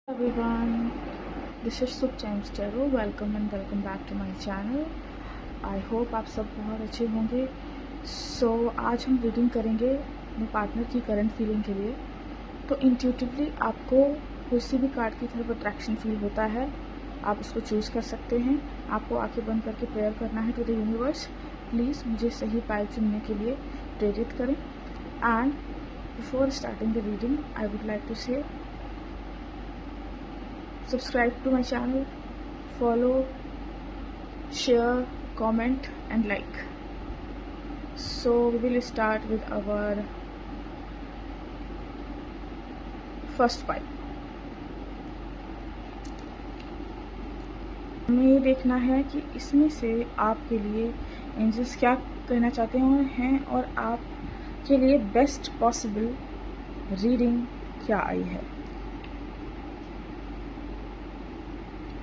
Everyone, this is Sub James Tarot. Welcome and welcome back to my channel. I hope आप सब बहुत अच्छे होंगे. So आज हम रीडिंग करेंगे अपने पार्टनर की करंट फीलिंग के लिए. तो इंट्यूटिवली आपको किसी भी कार्ड की तरफ अट्रैक्शन फील होता है, आप उसको चूज़ कर सकते हैं. आपको आंखें बंद करके प्रेयर करना है टू द यूनिवर्स. प्लीज़ मुझे सही पाइल चुनने के लिए प्रेरित करें. And before starting the reading I would like to say subscribe to my channel, follow, share, comment and like. So we will start with our first pile. हमें ये देखना है कि इसमें से आपके लिए एंजल्स क्या कहना चाहते हैं और आपके लिए बेस्ट पॉसिबल रीडिंग क्या आई है.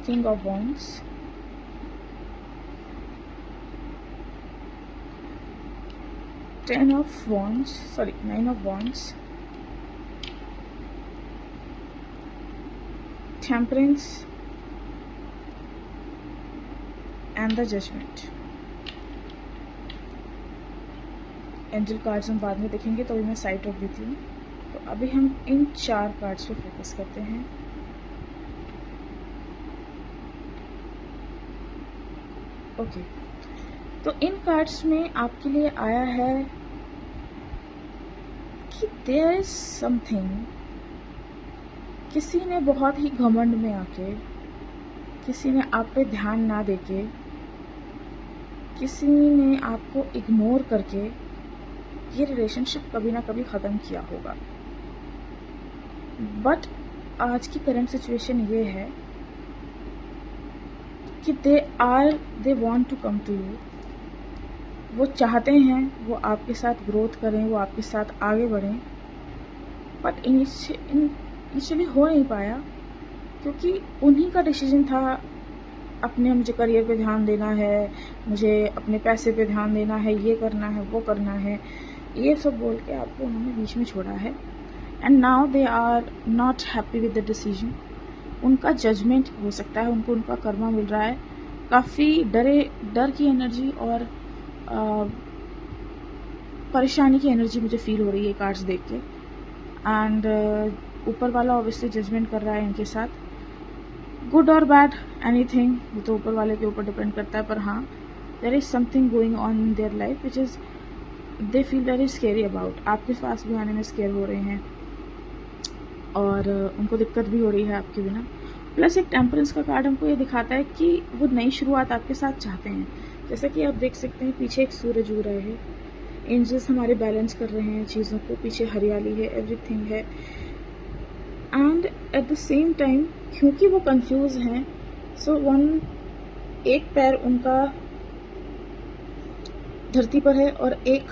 King of Wands, Nine of Wands, Temperance and the Judgment. Angel cards हम बाद में देखेंगे, तो अभी मैं साइड रख देती हूँ. तो अभी हम इन 4 कार्ड्स पे फोकस करते हैं. ओके, तो इन कार्ड्स में आपके लिए आया है कि देयर इज समथिंग. किसी ने बहुत ही घमंड में आके, किसी ने आप पे ध्यान ना देके, किसी ने आपको इग्नोर करके ये रिलेशनशिप कभी ना कभी ख़त्म किया होगा. बट आज की करंट सिचुएशन ये है कि they want to come to you. वो चाहते हैं वो आपके साथ ग्रोथ करें, वो आपके साथ आगे बढ़ें, बट इनिशियली हो नहीं पाया क्योंकि उन्हीं का डिसीजन था. मुझे करियर पे ध्यान देना है, मुझे अपने पैसे पे ध्यान देना है, ये करना है, वो करना है, ये सब बोल के आपको उन्होंने बीच में छोड़ा है. And now they are not happy with the decision. उनका जजमेंट हो सकता है, उनको उनका कर्मा मिल रहा है. काफ़ी डर की एनर्जी और परेशानी की एनर्जी मुझे फील हो रही है कार्ड्स देख के. एंड ऊपर वाला ऑब्वियसली जजमेंट कर रहा है इनके साथ. गुड और बैड एनीथिंग, वो तो ऊपर वाले के ऊपर डिपेंड करता है. पर हाँ, there is something going on in their life which is they feel very scary about. आपके पास भी आने में स्केयर हो रहे हैं और उनको दिक्कत भी हो रही है आपके बिना. प्लस एक टेम्परेंस का कार्ड हमको ये दिखाता है कि वो नई शुरुआत आपके साथ चाहते हैं. जैसा कि आप देख सकते हैं पीछे एक सूरज उग रहा है. एंजल्स हमारे बैलेंस कर रहे हैं चीज़ों को. पीछे हरियाली है, एवरीथिंग है. And at the same time क्योंकि वो कंफ्यूज हैं, सो एक पैर उनका धरती पर है और एक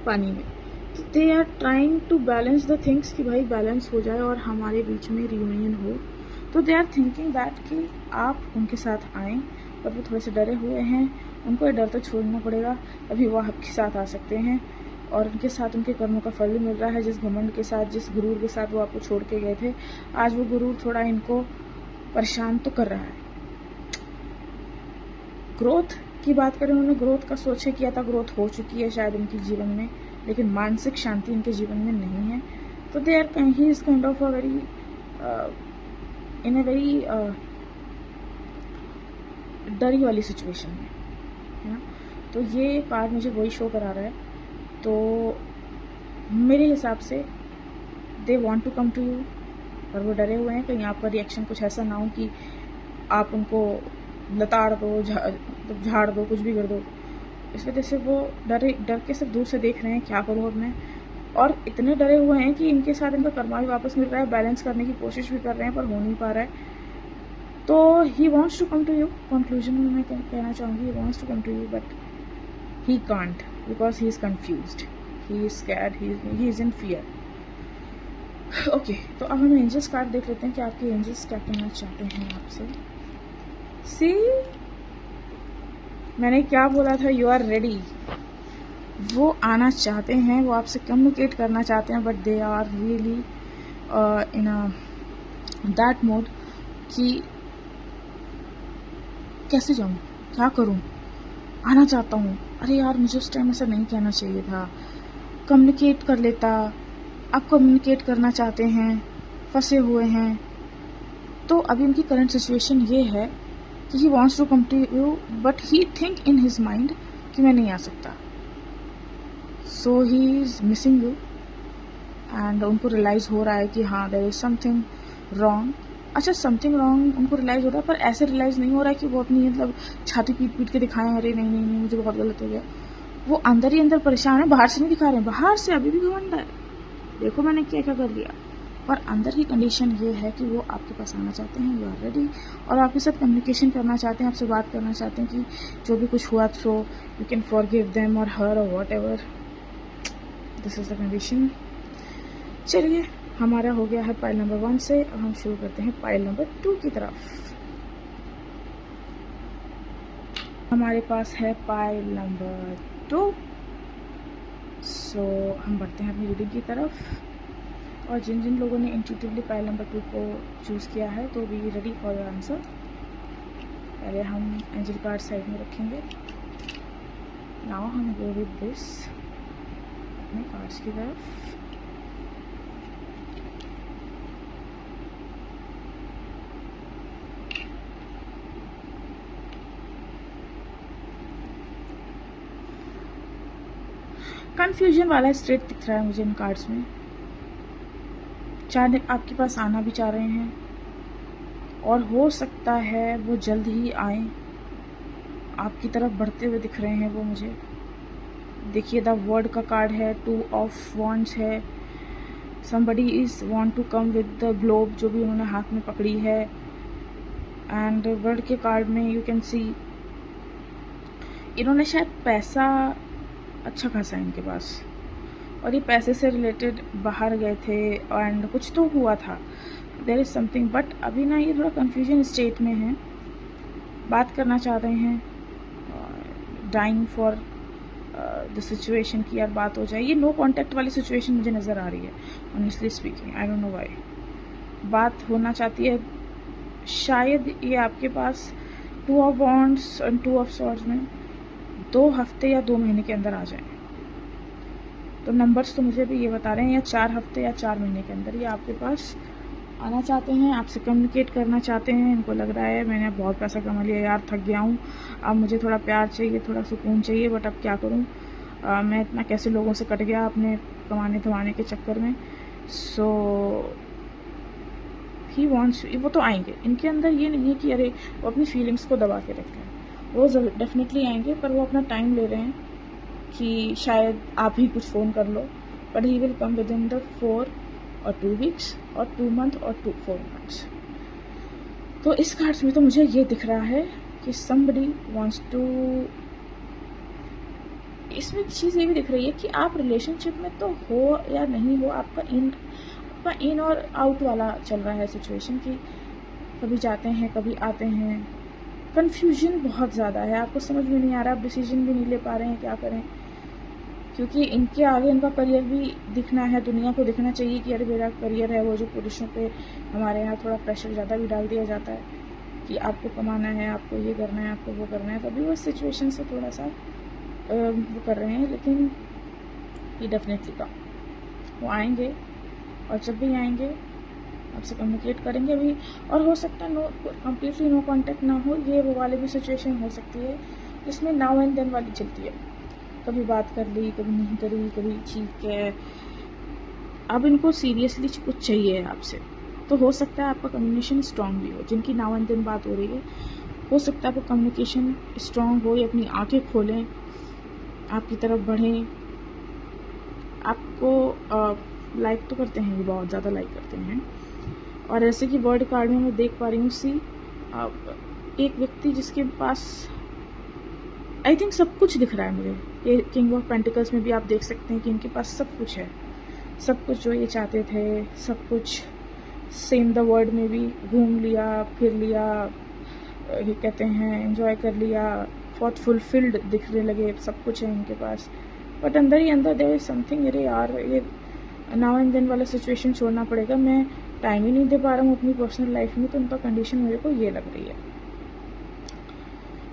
पानी में. तो they are trying to balance the things कि भाई बैलेंस हो जाए और हमारे बीच में रियूनियन हो. तो दे आर थिंकिंग दैट कि आप उनके साथ आएँ, पर वो थोड़े से डरे हुए हैं. उनको ये डर तो छोड़ना पड़ेगा, तभी वो आपके साथ आ सकते हैं. और उनके साथ उनके कर्मों का फल भी मिल रहा है. जिस घमंड के साथ, जिस गुरूर के साथ वो आपको छोड़ के गए थे, आज वो गुरूर थोड़ा इनको परेशान तो कर रहा है. ग्रोथ की बात करें, उन्होंने ग्रोथ का सोचे किया था, ग्रोथ हो चुकी है शायद इनके जीवन में, लेकिन मानसिक शांति इनके जीवन में नहीं है. तो they are he is kind of a very in a very डरी वाली सिचुएशन में, है ना. तो ये कार्ड मुझे वही शो करा रहा है. तो मेरे हिसाब से they want to come to you, पर वो डरे हुए हैं कहीं आपका रिएक्शन कुछ ऐसा ना हो कि आप उनको लताड़ दो, झाड़ दो, कुछ भी कर दो. इस वजह से वो डर के सिर्फ दूर से देख रहे हैं क्या करूँ अब मैं. और इतने डरे हुए हैं कि इनके साथ इनका कर्मा भी वापस मिल रहा है, बैलेंस करने की कोशिश भी कर रहे हैं पर हो नहीं पा रहा है. तो he wants to come to you. Conclusion में मैं कहना चाहूँगी he wants to come to you, but he can't because he is confused, he is scared, he is in fear. Okay, तो अब हम एंजल्स कार्ड देख लेते हैं कि आपके एंजल्स क्या कहना चाहते हैं आपसे. सी, मैंने क्या बोला था, यू आर रेडी. वो आना चाहते हैं, वो आपसे कम्युनिकेट करना चाहते हैं, but they are really in that mode कि कैसे जाऊँ, क्या करूँ, आना चाहता हूँ, अरे यार मुझे उस टाइम ऐसा नहीं कहना चाहिए था, कम्युनिकेट कर लेता, आप कम्युनिकेट करना चाहते हैं, फंसे हुए हैं। तो अभी उनकी करंट सिचुएशन ये है कि he wants to come to you but he think in his mind कि मैं नहीं आ सकता, so he is missing you. And उनको रियलाइज़ हो रहा है कि हाँ देयर इज़ समथिंग रॉन्ग। अच्छा, समथिंग रॉन्ग उनको रियलाइज़ हो रहा है, पर ऐसे रियलाइज़ नहीं हो रहा है कि वो अपनी मतलब छाती पीट पीट के दिखाएं, अरे नहीं नहीं नहीं मुझे बहुत गलत हो गया। वो अंदर ही अंदर परेशान है, बाहर से नहीं दिखा रहे हैं, बाहर से अभी भी घमंड है, देखो मैंने क्या क्या कर लिया। पर अंदर की कंडीशन ये है कि वो आपके पास आना चाहते हैं, यू आर रेडी, और आपके साथ कम्युनिकेशन करना चाहते हैं, आपसे बात करना चाहते हैं कि जो भी कुछ हुआ so you can forgive them और हर और what ever, this is the condition. चलिए, हमारा हो गया है पाइल नंबर 1 से, अब हम शुरू करते हैं पाइल नंबर 2 की तरफ। हमारे पास है पाइल नंबर 2, सो हम बढ़ते हैं अपनी रीडिंग की तरफ। और जिन जिन लोगों ने इंट्यूटिवली पाइल नंबर 2 को चूज़ किया है तो be ready for your answer. पहले हम एंजल कार्ड साइड में रखेंगे, नाउ हम गो विद दिस अपने कार्ड्स की तरफ। कंफ्यूजन वाला स्टेट दिख रहा है मुझे इन कार्ड्स में। चाहे आपके पास आना भी चाह रहे हैं और हो सकता है वो जल्द ही आए, आपकी तरफ बढ़ते हुए दिख रहे हैं वो मुझे। देखिए, द वर्ड का कार्ड है, 2 ऑफ वॉन्ड्स है, somebody is want to come with the globe जो भी उन्होंने हाथ में पकड़ी है। एंड वर्ड के कार्ड में यू कैन सी इन्होंने शायद पैसा अच्छा खासा है इनके पास, और ये पैसे से रिलेटेड बाहर गए थे एंड कुछ तो हुआ था, देयर इज़ समथिंग। बट अभी ना ये थोड़ा कन्फ्यूजन स्टेट में है, बात करना चाह रहे हैं, डाइंग फॉर द सिचुएशन की यार बात हो जाए। ये नो कॉन्टैक्ट वाली सिचुएशन मुझे नज़र आ रही है, honestly speaking, I don't know why. बात होना चाहती है, शायद ये आपके पास 2 of wands and 2 of swords में 2 हफ्ते या 2 महीने के अंदर आ जाए। तो नंबर्स तो मुझे भी ये बता रहे हैं या 4 हफ्ते या 4 महीने के अंदर ये आपके पास आना चाहते हैं, आपसे कम्युनिकेट करना चाहते हैं। इनको लग रहा है मैंने बहुत पैसा कमा लिया यार, थक गया हूँ, अब मुझे थोड़ा प्यार चाहिए, थोड़ा सुकून चाहिए, बट अब क्या करूँ, मैं इतना कैसे लोगों से कट गया अपने कमाने धमाने के चक्कर में। सो ही वॉन्ट्स, वो तो आएंगे, इनके अंदर ये नहीं है कि अरे वो अपनी फीलिंग्स को दबा के रखते हैं, वो डेफिनेटली आएंगे, पर वो अपना टाइम ले रहे हैं कि शायद आप ही कुछ फ़ोन कर लो, but he will come within the 4 और 2 वीक्स और 2 मंथ और 4 मंथ्स। तो इस कार्ड्स में तो मुझे ये दिख रहा है कि somebody wants to, इसमें चीज़ ये भी दिख रही है कि आप रिलेशनशिप में तो हो या नहीं हो, आपका इन और आउट वाला चल रहा है सिचुएशन की, कभी जाते हैं कभी आते हैं, कन्फ्यूजन बहुत ज़्यादा है, आपको समझ में नहीं आ रहा, आप डिसीजन भी नहीं ले पा रहे हैं क्या करें, क्योंकि इनके आगे इनका करियर भी दिखना है, दुनिया को दिखना चाहिए कि अरे मेरा करियर है। वो जो पुरुषों पे हमारे यहाँ थोड़ा प्रेशर ज़्यादा भी डाल दिया जाता है कि आपको कमाना है, आपको ये करना है, आपको वो करना है, तभी वो सिचुएशन से थोड़ा सा वो कर रहे हैं। लेकिन ये डेफिनेटली का वो आएंगे, और जब भी आएंगे आपसे कम्युनिकेट करेंगे भी, और हो सकता है कम्प्लीटली नो कॉन्टेक्ट ना हो, ये वो वाली भी सिचुएशन हो सकती है जिसमें नाउ एंड देन वाली चलती है, कभी बात कर ली कभी नहीं करी, कभी ठीक है। अब इनको सीरियसली कुछ चाहिए है आपसे, तो हो सकता है आपका कम्युनिकेशन स्ट्रांग भी हो, जिनकी नाउ एंड देन बात हो रही है, हो सकता है आपका कम्युनिकेशन स्ट्रांग हो, या अपनी आंखें खोलें, आपकी तरफ बढ़ें, आपको लाइक तो करते हैं, ये बहुत ज़्यादा लाइक करते हैं। और ऐसे कि वर्ड कार्ड में मैं देख पा रही हूँ एक व्यक्ति जिसके पास आई थिंक सब कुछ दिख रहा है मुझे, ये किंग ऑफ पेंटिकल्स में भी आप देख सकते हैं कि इनके पास सब कुछ है, सब कुछ जो ये चाहते थे, सब कुछ। सेम द वर्ड में भी घूम लिया फिर लिया, ये कहते हैं एंजॉय कर लिया, बहुत फुलफिल्ड दिखने लगे, सब कुछ है इनके पास। बट अंदर ही अंदर देयर इज समथिंग, अरे यार ये नाउ एंड देन वाला सिचुएशन छोड़ना पड़ेगा, मैं टाइम ही नहीं दे पा रहा हूँ अपनी पर्सनल लाइफ में, तो उनका कंडीशन मेरे को ये लग रही है।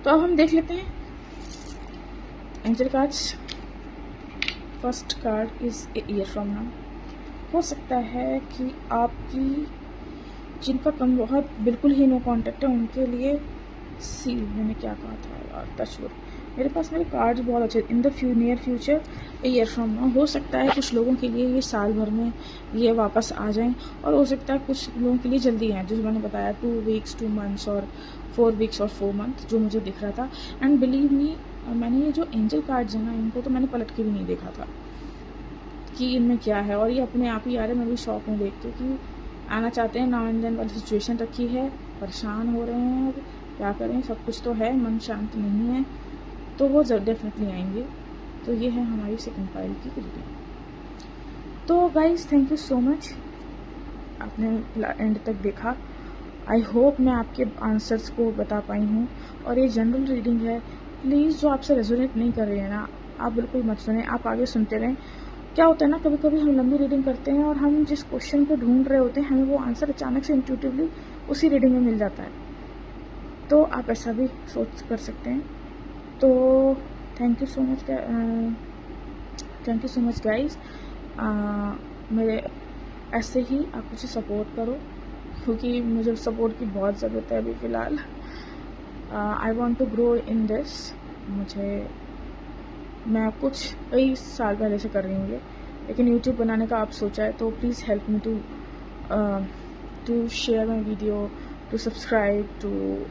तो अब हम देख लेते हैं angel cards. First card is a year from now. हो सकता है कि आपकी जिनका कम बहुत बिल्कुल ही नो कांटेक्ट है उनके लिए सी, मैंने क्या कहा था यार, टचवुड। मेरे पास मेरे कार्ड्स बहुत अच्छे। In the near future a year from now, हो सकता है कुछ लोगों के लिए ये साल भर में ये वापस आ जाएं, और हो सकता है कुछ लोगों के लिए जल्दी हैं, जो मैंने बताया 2 वीक्स 2 मंथ्स और 4 वीक्स और 4 मंथ जो मुझे दिख रहा था। एंड बिलीव मी, मैंने ये जो एंजल कार्ड्स हैं ना, इनको तो मैंने पलट के भी नहीं देखा था कि इनमें क्या है, और ये अपने आप ही आ रहे हैं। मैं भी शौक में देख के कि आना चाहते हैं, नाउ एंड देन वाली सिचुएशन रखी है, परेशान हो रहे हैं, अब क्या करें, सब कुछ तो है, मन शांत नहीं है, तो वो डेफिनेटली आएंगे। तो ये है हमारी सेकंड पाइल की रीडिंग। तो guys thank you so much, आपने एंड तक देखा। आई होप मैं आपके आंसर्स को बता पाई हूँ। और ये जनरल रीडिंग है, प्लीज़ जो आपसे रेजोनेट नहीं कर रही है ना, आप बिल्कुल मत सुने, आप आगे सुनते रहें। क्या होता है ना, कभी कभी हम लंबी रीडिंग करते हैं और हम जिस क्वेश्चन को ढूंढ रहे होते हैं, हमें वो आंसर अचानक से इंट्यूटिवली उसी रीडिंग में मिल जाता है, तो आप ऐसा भी सोच कर सकते हैं। तो thank you so much guys. मेरे ऐसे ही आप मुझे सपोर्ट करो, क्योंकि मुझे सपोर्ट की बहुत ज़रूरत है अभी फ़िलहाल। I want to grow in this. मैं कुछ कई साल पहले से कर रही हूँ ये, लेकिन यूट्यूब बनाने का आप सोचा है, तो please help me to share my video, to subscribe, to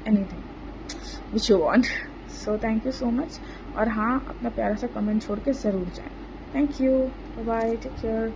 anything which you want. So thank you so much. और हाँ, अपना प्यारा सा कमेंट छोड़ के ज़रूर जाएं। Thank you, bye bye, take care.